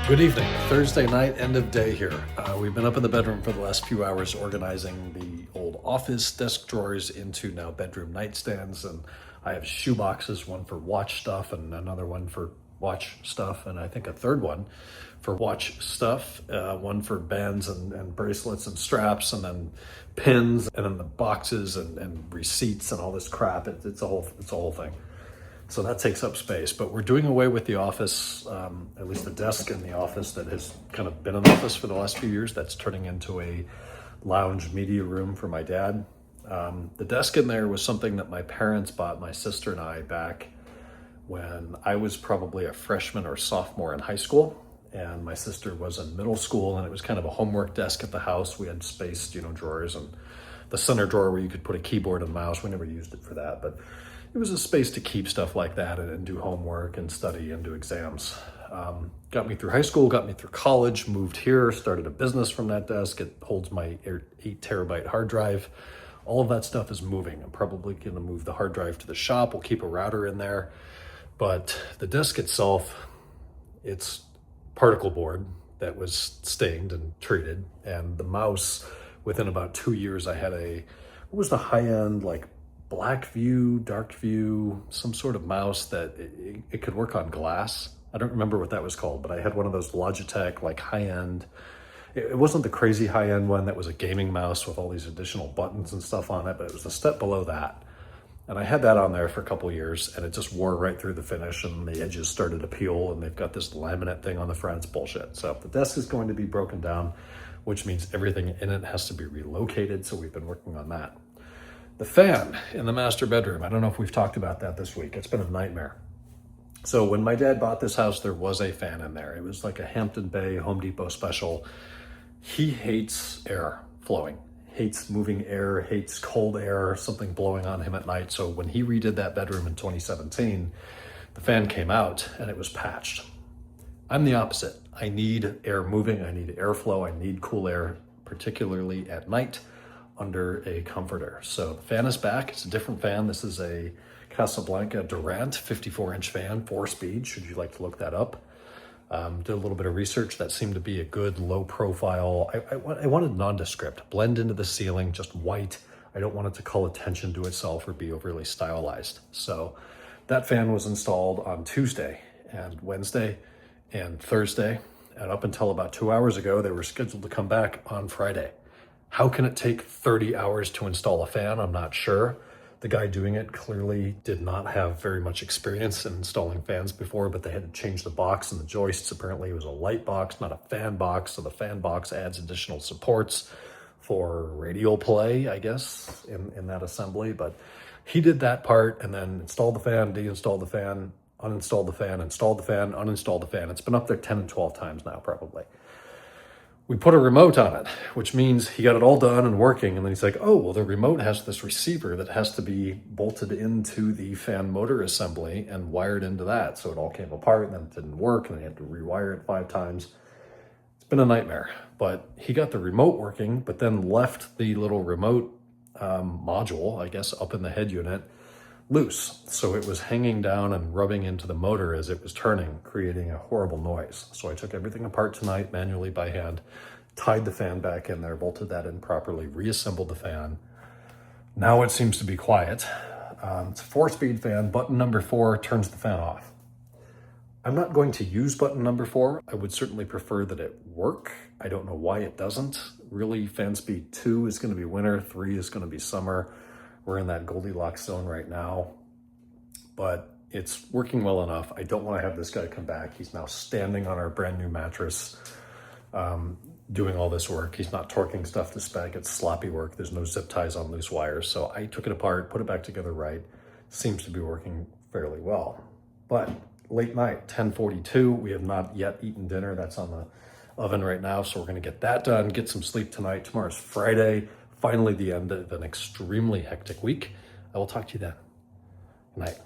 Good evening. Thursday night, end of day here. We've been up in the bedroom for the last few hours organizing the old office desk drawers into now bedroom nightstands, and I have shoe boxes, one for watch stuff and another one for watch stuff, and I think a third one for watch stuff, one for bands and bracelets and straps, and then pins, and then the boxes and receipts and all this crap. It's a whole thing. So that takes up space, but we're doing away with the office, at least the desk in the office that has kind of been an office for the last few years. That's turning into a lounge media room for my dad. The desk in there was something that my parents bought my sister and I back when I was probably a freshman or sophomore in high school, and my sister was in middle school, and it was kind of a homework desk at the house. We had spaced, drawers and the center drawer where you could put a keyboard and mouse. We never used it for that, but it was a space to keep stuff like that and do homework and study and do exams. Got me through high school, got me through college, moved here, started a business from that desk. It holds my 8 terabyte hard drive. All of that stuff is moving. I'm probably gonna move the hard drive to the shop. We'll keep a router in there. But the desk itself, it's particle board that was stained and treated. And the mouse, within about 2 years, I had what was the high-end, like black view, dark view, some sort of mouse that it could work on glass. I don't remember what that was called, but I had one of those Logitech, like high-end. It wasn't the crazy high-end one that was a gaming mouse with all these additional buttons and stuff on it, but it was a step below that. And I had that on there for a couple of years, and it just wore right through the finish, and the edges started to peel, and they've got this laminate thing on the front. It's bullshit. So the desk is going to be broken down, which means everything in it has to be relocated, so we've been working on that. The fan in the master bedroom, I don't know if we've talked about that this week. It's been a nightmare. So when my dad bought this house, there was a fan in there. It was like a Hampton Bay Home Depot special. He hates air flowing, hates moving air, hates cold air, something blowing on him at night. So when he redid that bedroom in 2017, the fan came out and it was patched. I'm the opposite. I need air moving, I need airflow, I need cool air, particularly at night, under a comforter. So the fan is back. It's a different fan. This is a Casablanca Durant 54-inch fan, 4-speed, should you like to look that up. Did a little bit of research. That seemed to be a good low profile. I wanted nondescript, blend into the ceiling, just white. I don't want it to call attention to itself or be overly stylized. So that fan was installed on Tuesday and Wednesday and Thursday. And up until about 2 hours ago, they were scheduled to come back on Friday. How can it take 30 hours to install a fan? I'm not sure. The guy doing it clearly did not have very much experience in installing fans before, but they had to change the box and the joists. Apparently it was a light box, not a fan box. So the fan box adds additional supports for radial play, I guess, in that assembly. But he did that part and then installed the fan, deinstalled the fan, uninstalled the fan, installed the fan, uninstalled the fan. It's been up there 10 and 12 times now, probably. We put a remote on it, which means he got it all done and working. And then he's like, oh, well, the remote has this receiver that has to be bolted into the fan motor assembly and wired into that. So it all came apart and then it didn't work and they had to rewire it 5 times. It's been a nightmare, but he got the remote working, but then left the little remote module, I guess, up in the head unit loose. So it was hanging down and rubbing into the motor as it was turning, creating a horrible noise. So I took everything apart tonight manually by hand, tied the fan back in there, bolted that in properly, reassembled the fan. Now it seems to be quiet. It's a 4-speed fan. Button number 4 turns the fan off. I'm not going to use button number 4. I would certainly prefer that it work. I don't know why it doesn't. Really, fan speed 2 is going to be winter, 3 is going to be summer. We're in that Goldilocks zone right now, but it's working well enough. I don't want to have this guy come back. He's now standing on our brand new mattress, doing all this work. He's not torquing stuff to spec. It's sloppy work. There's no zip ties on loose wires. So I took it apart, put it back together right. Seems to be working fairly well. But late night, 10:42, we have not yet eaten dinner. That's on the oven right now. So we're going to get that done, get some sleep tonight. Tomorrow's Friday. Finally, the end of an extremely hectic week. I will talk to you then. Good night.